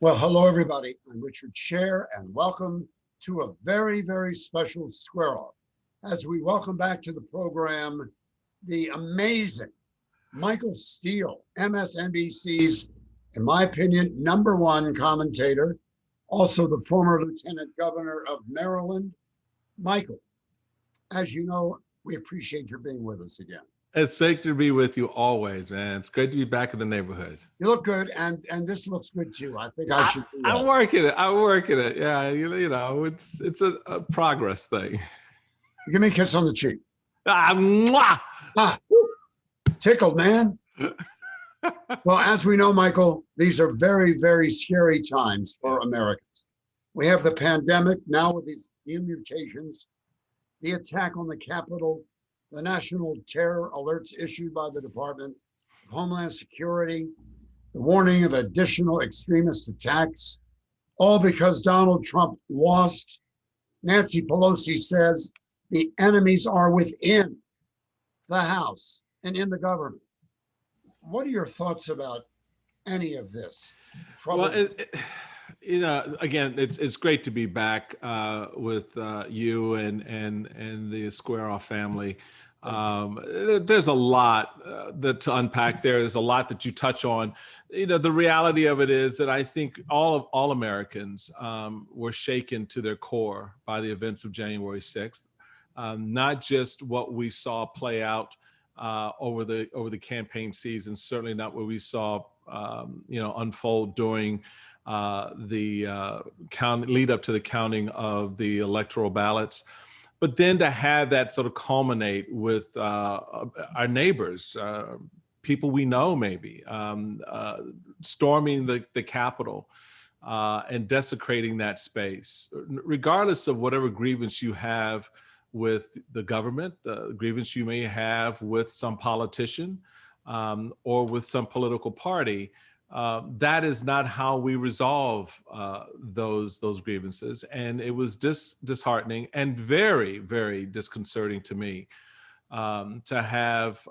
Well, hello, everybody. I'm Richard Sher, and welcome to a very, very special Square Off. As we welcome back to the program, the amazing Michael Steele, MSNBC's, in my opinion, #1 commentator, also the former Lieutenant Governor of Maryland. Michael, as you know, we appreciate your being with us again. It's great to be with you always, man. It's great to be back in the neighborhood. You look good, and this looks good too. I think I should do that. I'm working it. I'm working it. Yeah, you know, it's a progress thing. Give me a kiss on the cheek. Mwah! Tickled, man. Well, as we know, Michael, these are very, very scary times for Americans. We have the pandemic now with these new mutations, the attack on the Capitol, the national terror alerts issued by the Department of Homeland Security, the warning of additional extremist attacks, all because Donald Trump lost. Nancy Pelosi says the enemies are within the House and in the government. What are your thoughts about any of this? Well, you know, again, it's great to be back with you and the Square Off family. There's a lot to unpack there. There's a lot that you touch on. You know, the reality of it is that I think all Americans were shaken to their core by the events of January 6th. Not just what we saw play out over the campaign season, certainly not what we saw unfold during the lead up to the counting of the electoral ballots. But then to have that sort of culminate with our neighbors, people we know maybe, storming the Capitol and desecrating that space, regardless of whatever grievance you have with the government, the grievance you may have with some politician or with some political party. That is not how we resolve those grievances, and it was disheartening and very, very disconcerting to me to have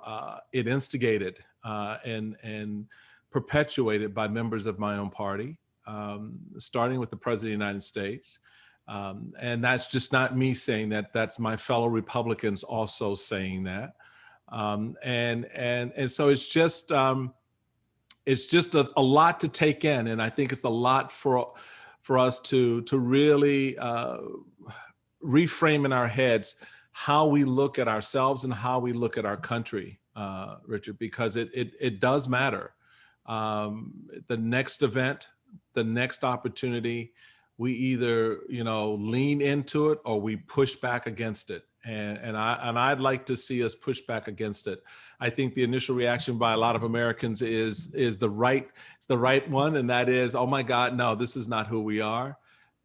it instigated and perpetuated by members of my own party, starting with the President of the United States. And that's just not me saying that; that's my fellow Republicans also saying that, and so it's just. It's just a lot to take in, and I think it's a lot for us to really reframe in our heads how we look at ourselves and how we look at our country, Richard, because it does matter. The next event, the next opportunity, we either lean into it or we push back against it. And I'd like to see us push back against it. I think the initial reaction by a lot of Americans is the right one, and that is, oh my God, no, this is not who we are.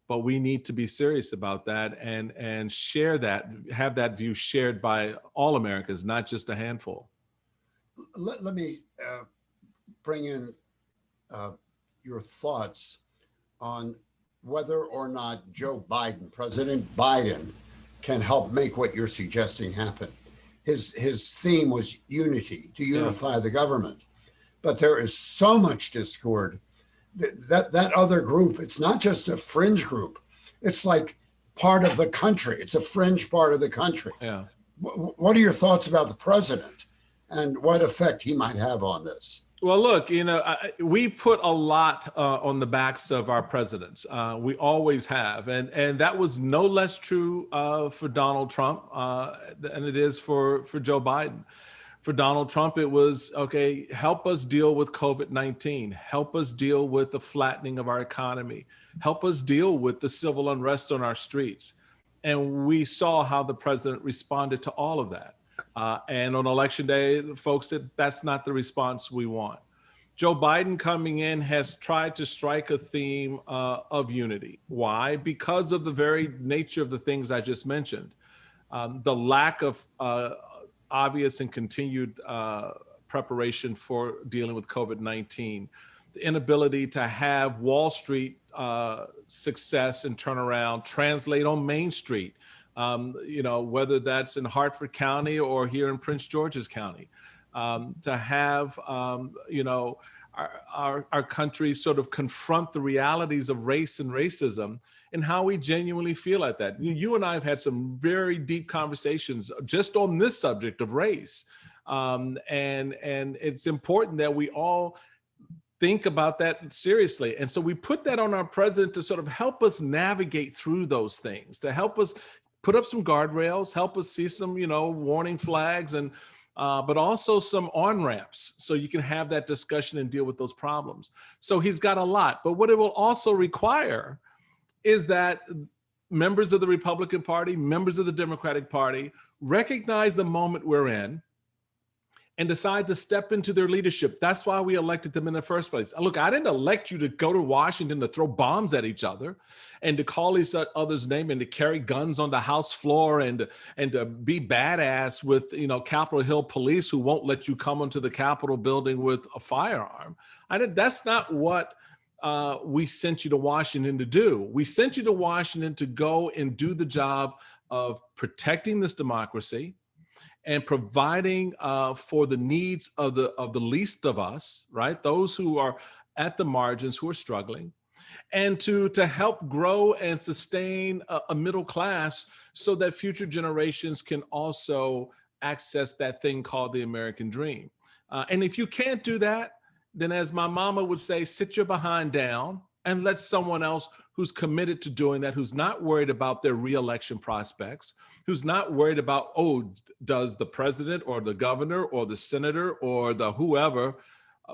But we need to be serious about that and share that, have that view shared by all Americans, not just a handful. Let me bring in your thoughts on whether or not Joe Biden, President Biden, can help make what you're suggesting happen. His theme was unity, to unify the government. But there is so much discord that other group, it's not just a fringe group. It's like part of the country. It's a fringe part of the country. Yeah. What are your thoughts about the president and what effect he might have on this? Well, look, we put a lot on the backs of our presidents. We always have. And that was no less true for Donald Trump than it is for Joe Biden. For Donald Trump, it was, okay, help us deal with COVID-19. Help us deal with the flattening of our economy. Help us deal with the civil unrest on our streets. And we saw how the president responded to all of that. And on election day, folks said that's not the response we want. Joe Biden coming in has tried to strike a theme of unity. Why? Because of the very nature of the things I just mentioned. The lack of obvious and continued preparation for dealing with COVID-19, the inability to have Wall Street success and turnaround translate on Main Street. Whether that's in Hartford County or here in Prince George's County, to have, our country sort of confront the realities of race and racism and how we genuinely feel at that. You and I have had some very deep conversations just on this subject of race. And it's important that we all think about that seriously. And so we put that on our president to sort of help us navigate through those things, to help us put up some guardrails, help us see some, warning flags, and but also some on-ramps so you can have that discussion and deal with those problems. So he's got a lot, but what it will also require is that members of the Republican Party, members of the Democratic Party recognize the moment we're in and decide to step into their leadership. That's why we elected them in the first place. Look, I didn't elect you to go to Washington to throw bombs at each other and to call each other's name and to carry guns on the House floor and to be badass with, Capitol Hill police who won't let you come onto the Capitol building with a firearm. That's not what we sent you to Washington to do. We sent you to Washington to go and do the job of protecting this democracy and providing for the needs of the least of us, right? Those who are at the margins, who are struggling, and to help grow and sustain a middle class so that future generations can also access that thing called the American dream. And if you can't do that, then as my mama would say, sit your behind down and let someone else who's committed to doing that, who's not worried about their reelection prospects, who's not worried about, does the president or the governor or the senator or the whoever,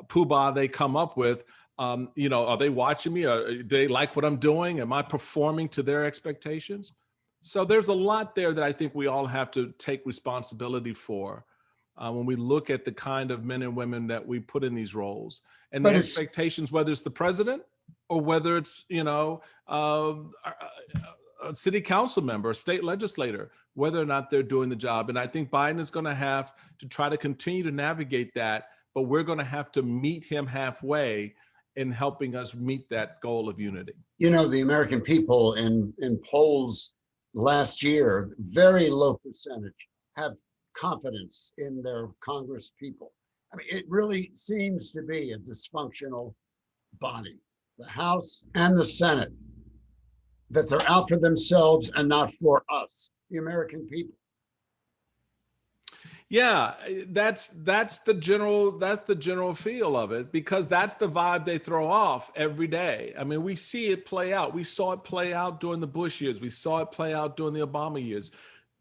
poobah they come up with, are they watching me? Do they like what I'm doing? Am I performing to their expectations? So there's a lot there that I think we all have to take responsibility for when we look at the kind of men and women that we put in these roles and the expectations, whether it's the president or whether it's, a city council member, a state legislator, whether or not they're doing the job. And I think Biden is going to have to try to continue to navigate that, but we're going to have to meet him halfway in helping us meet that goal of unity. The American people in polls last year, very low percentage, have confidence in their Congress people. I mean, it really seems to be a dysfunctional body, the House and the Senate, that they're out for themselves and not for us, the American people. Yeah, that's the general feel of it, because that's the vibe they throw off every day. I mean, we see it play out. We saw it play out during the Bush years. We saw it play out during the Obama years,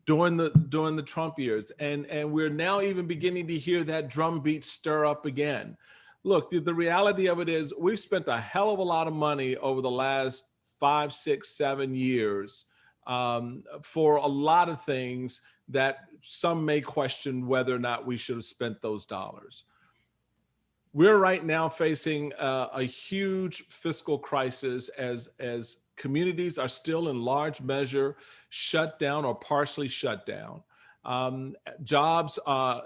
during the Trump years, and we're now even beginning to hear that drumbeat stir up again. Look, the reality of it is we've spent a hell of a lot of money over the last 5, 6, 7 years for a lot of things that some may question whether or not we should have spent those dollars. We're right now facing a huge fiscal crisis as communities are still in large measure shut down or partially shut down. Jobs,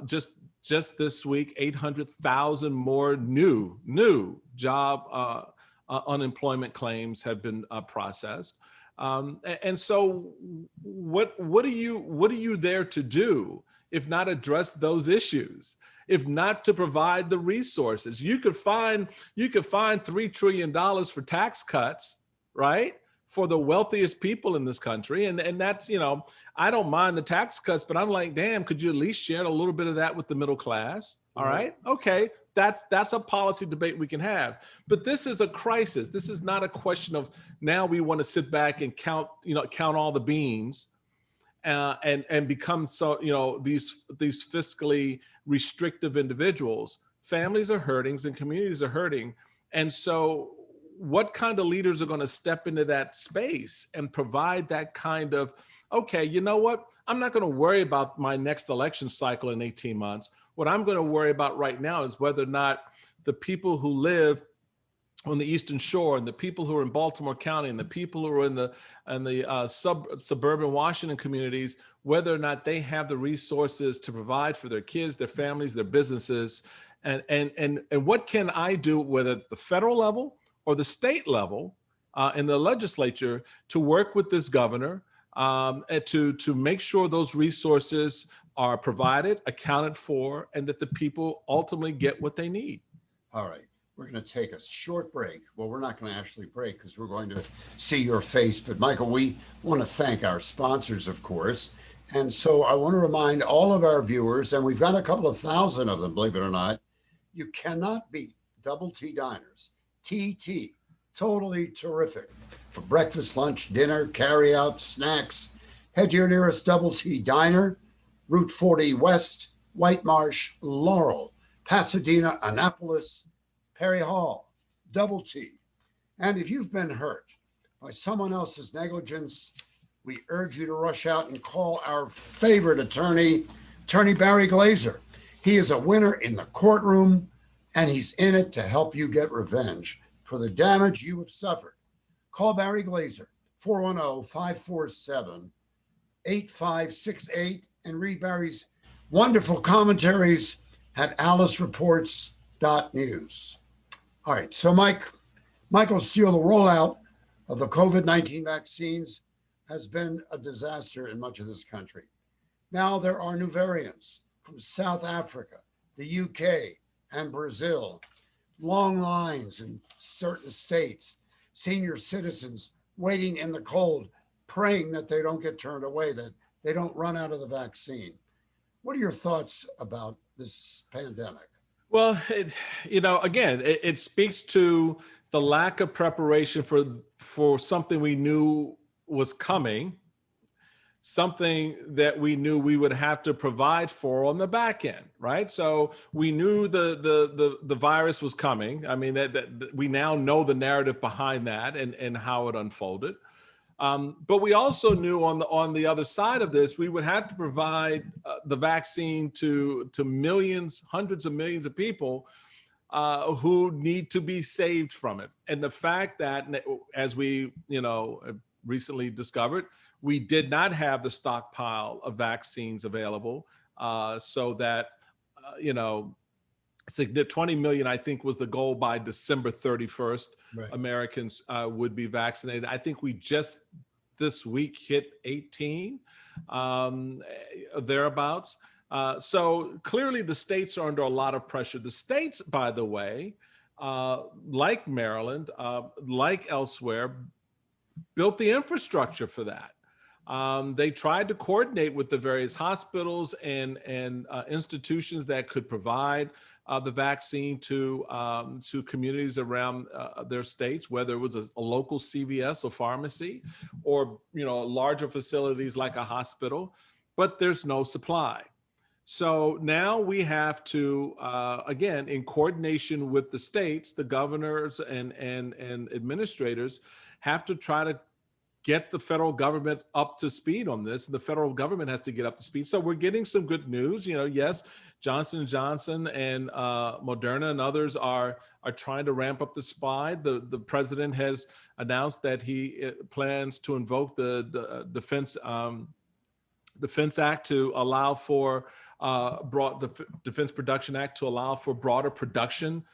just this week, 800,000 more new job unemployment claims have been processed. And so what are you there to do if not address those issues, if not to provide the resources? You could find $3 trillion for tax cuts, right, for the wealthiest people in this country. And that's, I don't mind the tax cuts, but I'm like, damn, could you at least share a little bit of that with the middle class? All right. Okay. That's a policy debate we can have. But this is a crisis. This is not a question of now we want to sit back and count all the beans and become these fiscally restrictive individuals. Families are hurting and communities are hurting. And so what kind of leaders are going to step into that space and provide that kind of, okay, you know what? I'm not going to worry about my next election cycle in 18 months. What I'm going to worry about right now is whether or not the people who live on the Eastern Shore and the people who are in Baltimore County and the people who are in the suburban Washington communities, whether or not they have the resources to provide for their kids, their families, their businesses, and what can I do, whether at the federal level or the state level in the legislature, to work with this governor to make sure those resources are provided, accounted for, and that the people ultimately get what they need. All right. we're going to take a short break. Well, we're not going to actually break because we're going to see your face. But Michael, we want to thank our sponsors, of course. And so I want to remind all of our viewers, and we've got a couple of thousand of them, believe it or not, you cannot beat Double T Diners. TT, totally terrific. For breakfast, lunch, dinner, carry out, snacks, head to your nearest Double T Diner, Route 40 West, White Marsh, Laurel, Pasadena, Annapolis, Perry Hall, Double T. And if you've been hurt by someone else's negligence, we urge you to rush out and call our favorite attorney, Attorney Barry Glazer. He is a winner in the courtroom, and he's in it to help you get revenge for the damage you have suffered. Call Barry Glazer, 410-547-8568, and read Barry's wonderful commentaries at alicereports.news. All right, so Michael Steele, the rollout of the COVID-19 vaccines has been a disaster in much of this country. Now there are new variants from South Africa, the UK, and Brazil. Long lines in certain states, senior citizens waiting in the cold, praying that they don't get turned away, that they don't run out of the vaccine. What are your thoughts about this pandemic? Well, it speaks to the lack of preparation for something we knew was coming, something that we knew we would have to provide for on the back end, right? So we knew the virus was coming. I mean, that we now know the narrative behind that and how it unfolded. But we also knew on the other side of this, we would have to provide the vaccine to millions, hundreds of millions of people who need to be saved from it. And the fact that, as we recently discovered, we did not have the stockpile of vaccines available, so that 20 million, I think, was the goal by December 31st. Right. Americans would be vaccinated. I think we just this week hit 18, thereabouts. So clearly the states are under a lot of pressure. The states, by the way, like Maryland, like elsewhere, built the infrastructure for that. They tried to coordinate with the various hospitals and institutions that could provide the vaccine to communities around their states, whether it was a local CVS or pharmacy, or larger facilities like a hospital. But there's no supply. So now we have to, again, in coordination with the states, the governors and administrators have to try to get the federal government up to speed on this. The federal government has to get up to speed. So we're getting some good news. Yes, Johnson & Johnson and Moderna and others are trying to ramp up the supply. The president has announced that he plans to invoke the Defense Act to allow for the Defense Production Act to allow for broader production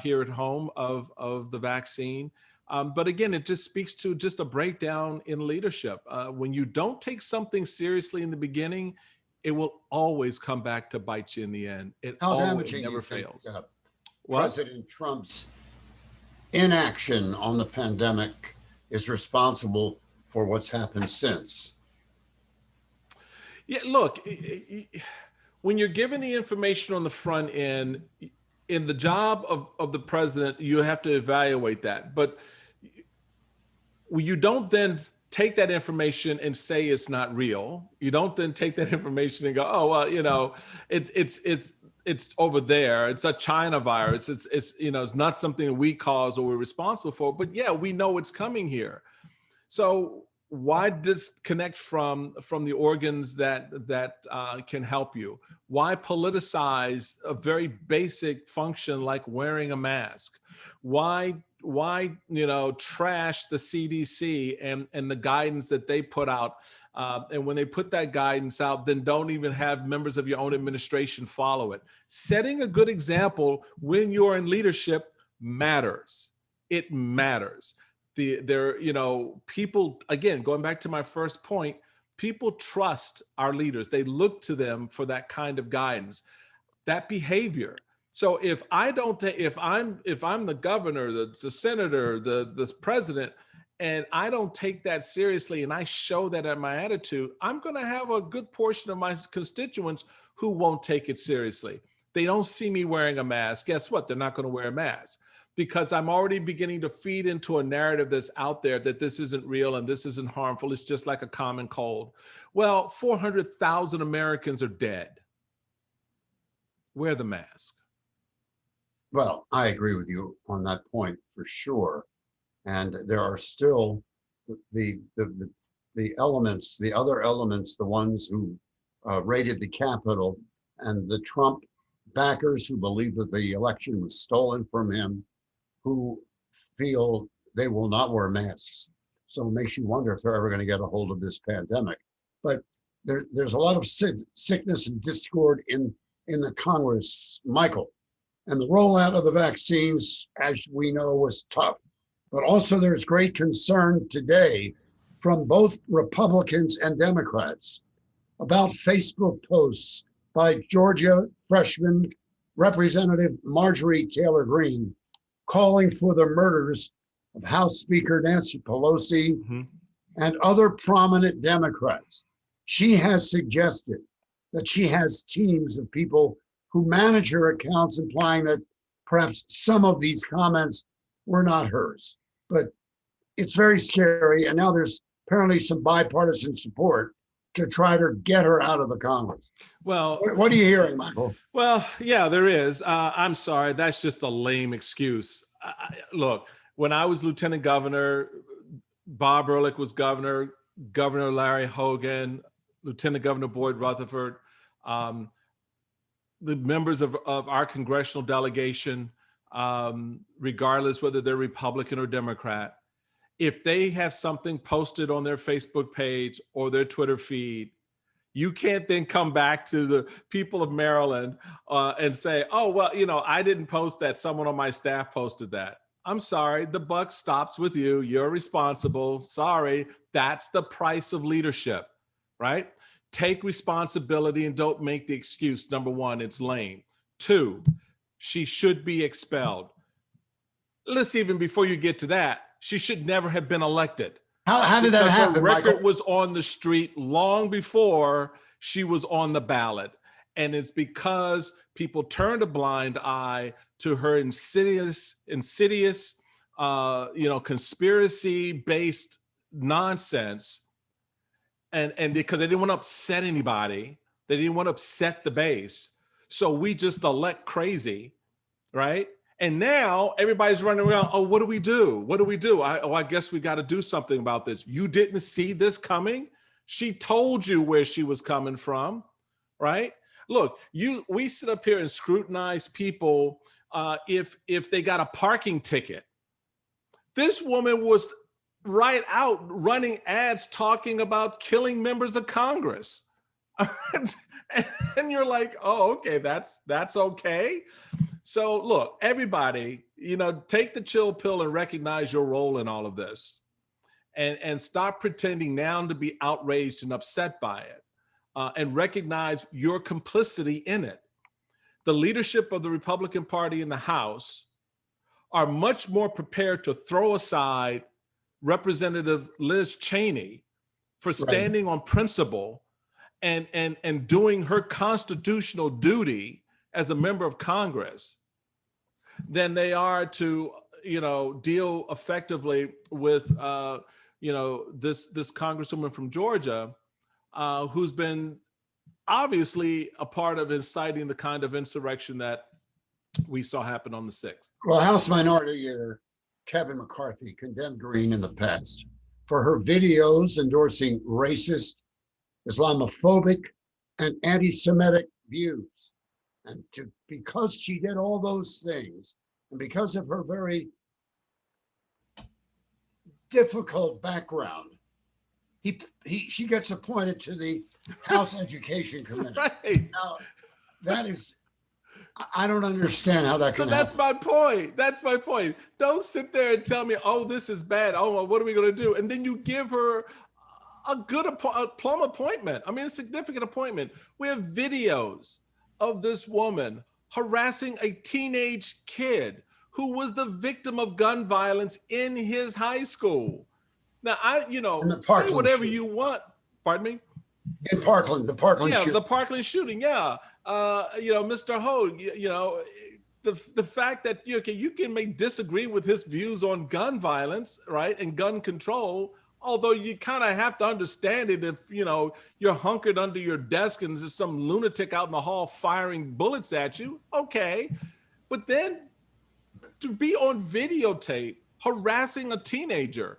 here at home of the vaccine. But again, it just speaks to just a breakdown in leadership. When you don't take something seriously in the beginning, it will always come back to bite you in the end. How damaging never do you fails. think President Trump's inaction on the pandemic is responsible for what's happened since? Yeah, look, when you're given the information on the front end, in the job of the president, you have to evaluate that. But you don't then take that information and say it's not real. You don't then take that information and go, oh, well, it's over there. It's a China virus. It's not something we caused or we're responsible for. But yeah, we know it's coming here. So why disconnect from the organs that can help you? Why politicize a very basic function like wearing a mask? Why trash the CDC and the guidance that they put out? And when they put that guidance out, then don't even have members of your own administration follow it. Setting a good example when you're in leadership matters. It matters. People, again, going back to my first point, people trust our leaders. They look to them for that kind of guidance. That behavior, So if I don't take, if I'm the governor, the senator, the president, and I don't take that seriously, and I show that in my attitude, I'm going to have a good portion of my constituents who won't take it seriously. They don't see me wearing a mask. Guess what? They're not going to wear a mask because I'm already beginning to feed into a narrative that's out there that this isn't real and this isn't harmful. It's just like a common cold. Well, 400,000 Americans are dead. Wear the mask. Well, I agree with you on that point for sure. And there are still the elements, the other elements, the ones who raided the Capitol and the Trump backers who believe that the election was stolen from him, who feel they will not wear masks. So it makes you wonder if they're ever going to get a hold of this pandemic. But there's a lot of sickness and discord in the Congress, Michael. And the rollout of the vaccines, as we know, was tough. But also there's great concern today from both Republicans and Democrats about Facebook posts by Georgia freshman Representative Marjorie Taylor Greene calling for the murders of House Speaker Nancy Pelosi and other prominent Democrats. She has suggested that she has teams of people who manage her accounts, implying that perhaps some of these comments were not hers. But it's very scary. And now there's apparently some bipartisan support to try to get her out of the Congress. Well, what are you hearing, Michael? Well, yeah, there is. I'm sorry. That's just a lame excuse. Look, when I was lieutenant governor, Bob Ehrlich was governor, Governor Larry Hogan, Lieutenant Governor Boyd Rutherford, the members of our congressional delegation, regardless whether they're Republican or Democrat, if they have something posted on their Facebook page or their Twitter feed, you can't then come back to the people of Maryland and say, oh, well, I didn't post that. Someone on my staff posted that. I'm sorry. The buck stops with you. You're responsible. Sorry. That's the price of leadership, right? Take responsibility and don't make the excuse. Number one, it's lame. Two, she should be expelled. Let's even before you get to that, she should never have been elected. How did that happen, her record Michael? was on the street long before she was on the ballot. And it's because people turned a blind eye to her insidious, conspiracy-based nonsense. And because they didn't want to upset anybody, they didn't want to upset the base. So we just elect crazy, right? And now everybody's running around, oh, what do we do? What do we do? I guess we got to do something about this. You didn't see this coming? She told you where she was coming from, right? Look, we sit up here and scrutinize people if they got a parking ticket. This woman was right out running ads talking about killing members of Congress. And you're like, oh, okay, that's okay. So look, everybody, take the chill pill and recognize your role in all of this and stop pretending now to be outraged and upset by it and recognize your complicity in it. The leadership of the Republican Party in the House are much more prepared to throw aside Representative Liz Cheney for standing on principle and doing her constitutional duty as a member of Congress than they are to, deal effectively with, this Congresswoman from Georgia, who's been obviously a part of inciting the kind of insurrection that we saw happen on the 6th. Well, House Minority Leader Kevin McCarthy condemned Greene in the past for her videos endorsing racist, Islamophobic, and anti-Semitic views. And because she did all those things, and because of her very difficult background, she gets appointed to the House Education Committee. Right. Now, that is, I don't understand how that can happen. That's my point. That's my point. Don't sit there and tell me, oh, this is bad. Oh, well, what are we going to do? And then you give her a plum appointment. I mean, a significant appointment. We have videos of this woman harassing a teenage kid who was the victim of gun violence in his high school. Now, And the say Parkland whatever shooting. you want. Pardon me? In Parkland, the Parkland Yeah, shooting. the Parkland shooting. Yeah. Mr. Ho, the fact that you may disagree with his views on gun violence, right, and gun control, although you kind of have to understand it if, you're hunkered under your desk and there's some lunatic out in the hall firing bullets at you. Okay. But then to be on videotape harassing a teenager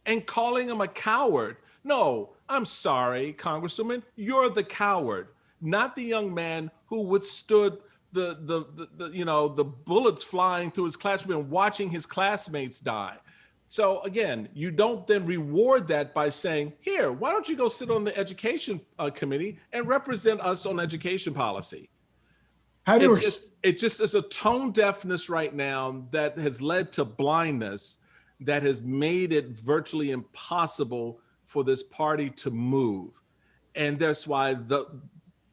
and calling him a coward. No, I'm sorry, Congresswoman, you're the coward, not the young man who withstood the bullets flying through his classroom and watching his classmates die. So again, you don't then reward that by saying, here, why don't you go sit on the education committee and represent us on education policy? It just is a tone deafness right now that has led to blindness, that has made it virtually impossible for this party to move. And that's why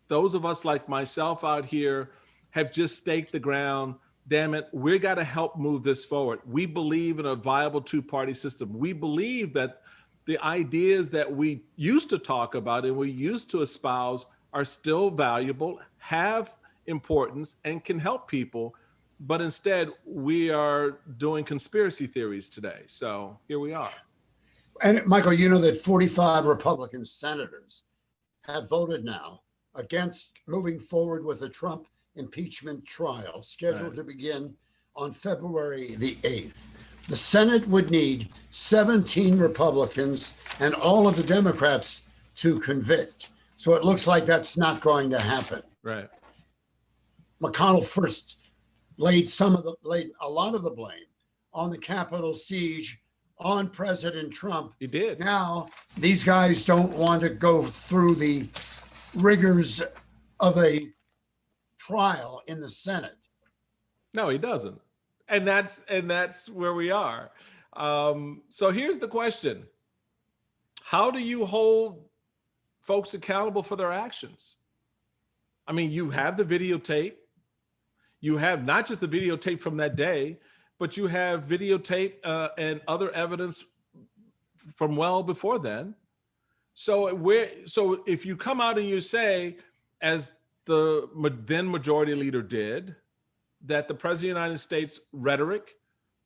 those of us like myself out here have just staked the ground. Damn it, we got to help move this forward. We believe in a viable two-party system. We believe that the ideas that we used to talk about and we used to espouse are still valuable, have importance, and can help people. But instead, we are doing conspiracy theories today. So here we are. And Michael, you know that 45 Republican senators have voted now against moving forward with the Trump impeachment trial scheduled to begin on February the 8th. The Senate would need 17 Republicans and all of the Democrats to convict. So it looks like that's not going to happen. Right. McConnell first laid a lot of the blame on the Capitol siege on President Trump. He did. Now, these guys don't want to go through the rigors of a trial in the Senate. No, he doesn't. And that's where we are. So here's the question. How do you hold folks accountable for their actions? I mean, you have the videotape. You have not just the videotape from that day, but you have videotape and other evidence from well before then. So if you come out and you say, as the then majority leader did, that the president of the United States rhetoric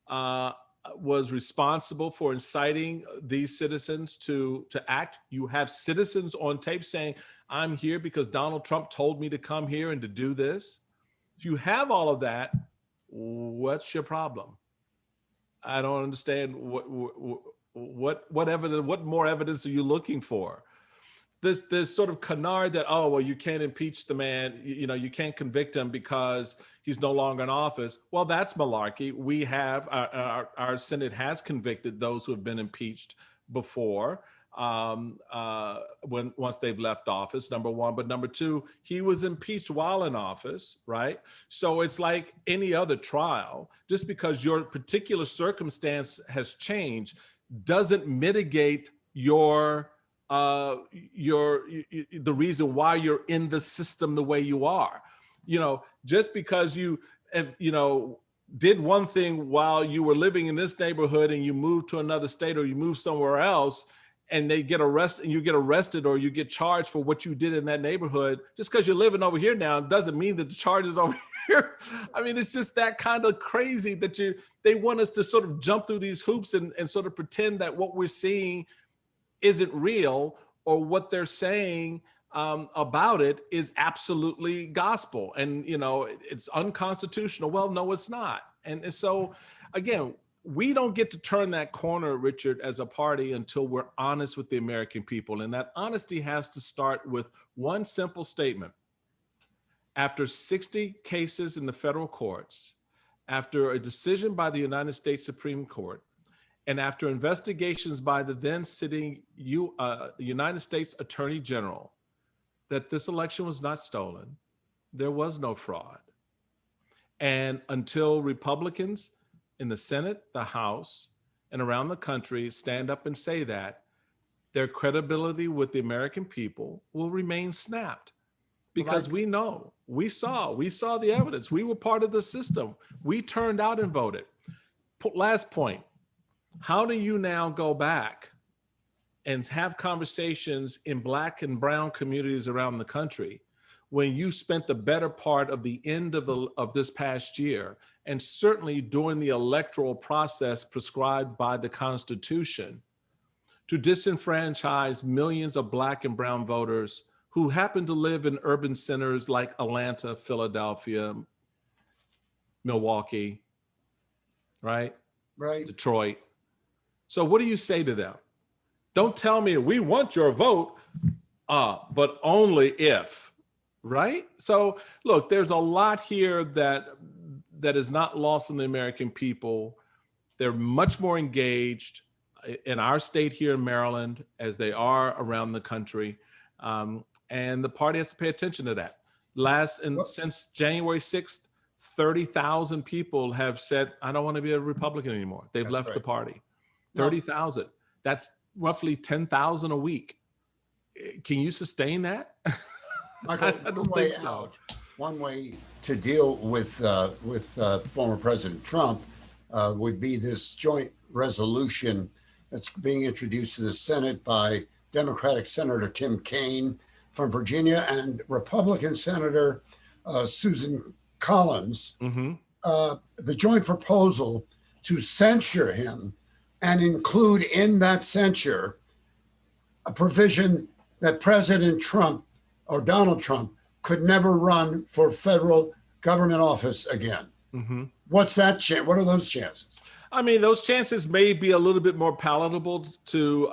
was responsible for inciting these citizens to act. You have citizens on tape saying, I'm here because Donald Trump told me to come here and to do this. If you have all of that, what's your problem? I don't understand what evidence, what more evidence are you looking for? This sort of canard that, oh, well, you can't impeach the man, you can't convict him because he's no longer in office. Well, that's malarkey. We have, our Senate has convicted those who have been impeached before once they've left office, number one. But number two, he was impeached while in office, right? So it's like any other trial. Just because your particular circumstance has changed doesn't mitigate the reason why you're in the system the way you are. Just because you have, did one thing while you were living in this neighborhood and you moved to another state or you moved somewhere else and they get arrested and you get arrested or you get charged for what you did in that neighborhood, just because you're living over here now doesn't mean that the charge is over here. I mean, it's just that kind of crazy that they want us to sort of jump through these hoops and sort of pretend that what we're seeing isn't real, or what they're saying about it is absolutely gospel. And, it's unconstitutional. Well, no, it's not. And so, again, we don't get to turn that corner, Richard, as a party until we're honest with the American people. And that honesty has to start with one simple statement. After 60 cases in the federal courts, after a decision by the United States Supreme Court, and after investigations by the then sitting United States Attorney General, that this election was not stolen, there was no fraud. And until Republicans in the Senate, the House, and around the country stand up and say that, their credibility with the American people will remain snapped. because we know, we saw the evidence. We were part of the system. We turned out and voted. Last point, how do you now go back and have conversations in Black and brown communities around the country when you spent the better part of the end of this past year, and certainly during the electoral process prescribed by the Constitution, to disenfranchise millions of Black and brown voters who happen to live in urban centers like Atlanta, Philadelphia, Milwaukee, right? Right. Detroit. So what do you say to them? Don't tell me we want your vote, but only if, right? So look, there's a lot here that is not lost on the American people. They're much more engaged in our state here in Maryland as they are around the country. And the party has to pay attention to that. Since January 6th, 30,000 people have said, I don't want to be a Republican anymore. They've left the party. 30,000. That's roughly 10,000 a week. Can you sustain that? Michael, one way to deal with former President Trump would be this joint resolution that's being introduced to the Senate by Democratic Senator Tim Kaine from Virginia and Republican Senator Susan Collins. The joint proposal to censure him and include in that censure a provision that President Trump or Donald Trump could never run for federal government office again. What's that chance? What are those chances? I mean, those chances may be a little bit more palatable to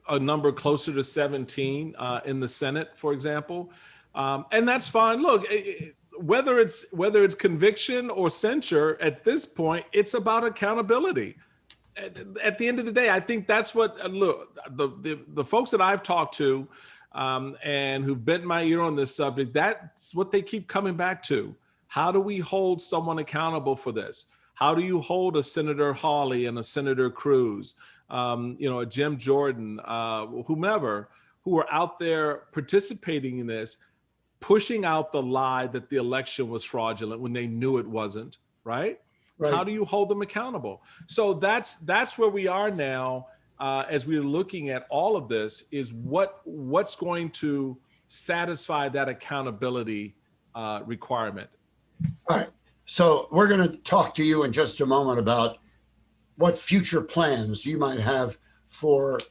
a number closer to 17 in the Senate, for example. And that's fine. Look, whether it's conviction or censure, at this point, it's about accountability. At the end of the day, I think that's what, look, the folks that I've talked to and who've bent my ear on this subject, that's what they keep coming back to. How do we hold someone accountable for this? How do you hold a Senator Hawley and a Senator Cruz, a Jim Jordan, whomever, who are out there participating in this, pushing out the lie that the election was fraudulent when they knew it wasn't, right? How do you hold them accountable? So that's where we are now as we're looking at all of this, is what's going to satisfy that accountability requirement. All right. So we're going to talk to you in just a moment about what future plans you might have for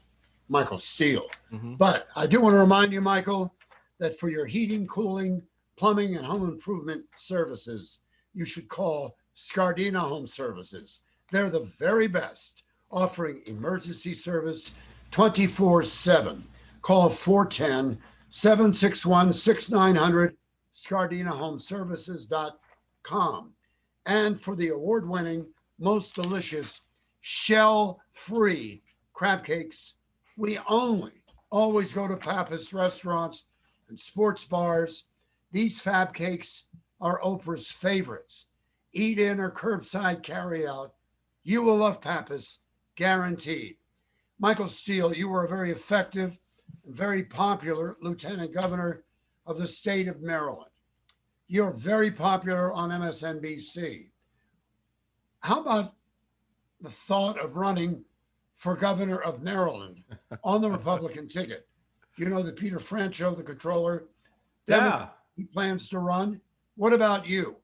Michael Steele. But I do want to remind you, Michael, that for your heating, cooling, plumbing, and home improvement services, you should call Scardina Home Services. They're the very best, offering emergency service 24/7. Call 410-761-6900, ScardinaHomeservices.com. And for the award-winning, most delicious, shell-free crab cakes, we always go to Pappas restaurants and sports bars. These fab cakes are Oprah's favorites. Eat in or curbside carry out. You will love Pappas, guaranteed. Michael Steele, you were a very effective and very popular Lieutenant Governor of the state of Maryland. You're very popular on MSNBC. How about the thought of running for governor of Maryland on the Republican ticket? You know that Peter Franchot, the controller, he plans to run. What about you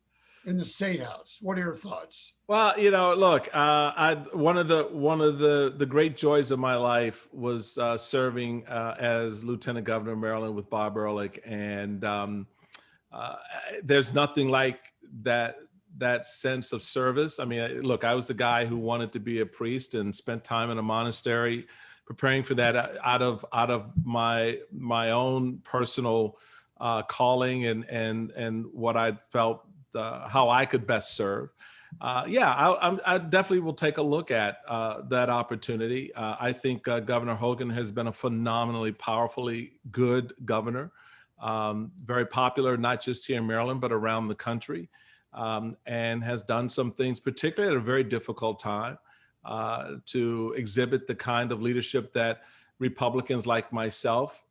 in the State House? What are your thoughts? Well, look, one of the great joys of my life was serving as Lieutenant Governor of Maryland with Bob Ehrlich, and there's nothing like that sense of service. I mean, look, I was the guy who wanted to be a priest and spent time in a monastery preparing for that out of my own personal calling and what I felt how I could best serve. I definitely will take a look at that opportunity. I think Governor Hogan has been a phenomenally powerfully good governor, very popular, not just here in Maryland, but around the country, and has done some things, particularly at a very difficult time, to exhibit the kind of leadership that Republicans like myself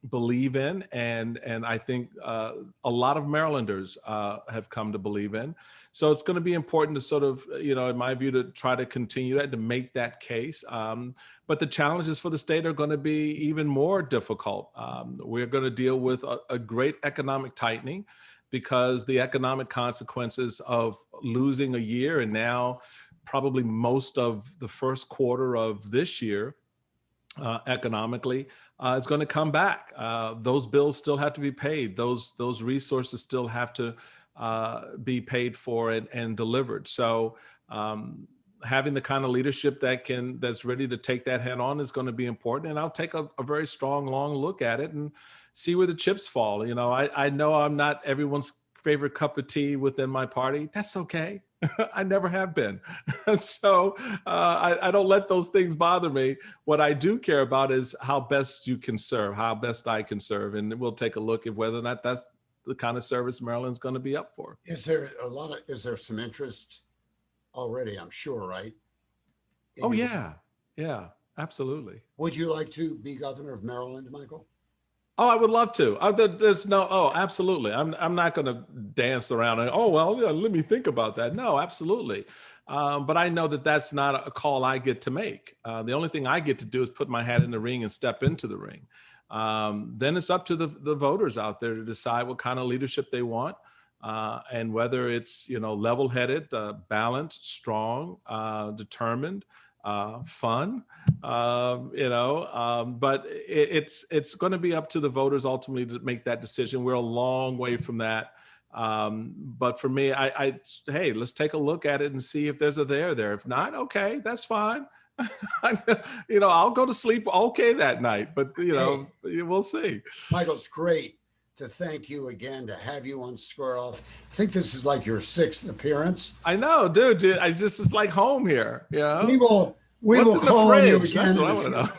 believe in, and I think a lot of Marylanders have come to believe in. So it's going to be important to sort of, in my view, to try to continue that, to make that case. But the challenges for the state are going to be even more difficult. We're going to deal with a great economic tightening, because the economic consequences of losing a year, and now probably most of the first quarter of this year, economically, is going to come back. Those bills still have to be paid. Those resources still have to be paid for and delivered. So having the kind of leadership that's ready to take that head on is going to be important. And I'll take a very strong, long look at it and see where the chips fall. I know I'm not everyone's favorite cup of tea within my party. That's okay. I never have been. So I don't let those things bother me. What I do care about is how best you can serve, how best I can serve. And we'll take a look at whether or not that's the kind of service Maryland's going to be up for. Is there some interest already, I'm sure, right? Oh, yeah. Yeah, absolutely. Would you like to be governor of Maryland, Michael? Oh, I would love to. Absolutely. I'm not going to dance around and, let me think about that. No, absolutely. But I know that that's not a call I get to make. The only thing I get to do is put my hat in the ring and step into the ring. Then it's up to the voters out there to decide what kind of leadership they want, and whether it's, level-headed, balanced, strong, determined, fun, but it's going to be up to the voters ultimately to make that decision. We're a long way from that. But for me, hey, let's take a look at it and see if there's a there. If not, okay, that's fine. I'll go to sleep okay that night, but we'll see. Michael, it's great to thank you again, to have you on Square Off. I think this is like your 6th appearance. I know, dude. It's like home here. We will call on you again. That's what I want to know.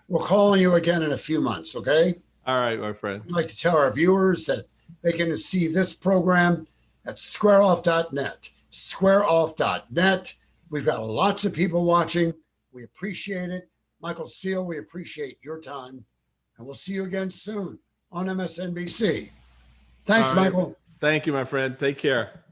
We'll call on you again in a few months, okay? All right, my friend. I'd like to tell our viewers that they can see this program at squareoff.net. Squareoff.net. We've got lots of people watching. We appreciate it. Michael Steele, we appreciate your time. And we'll see you again soon on MSNBC. Thanks, All right. Michael. Thank you, my friend. Take care.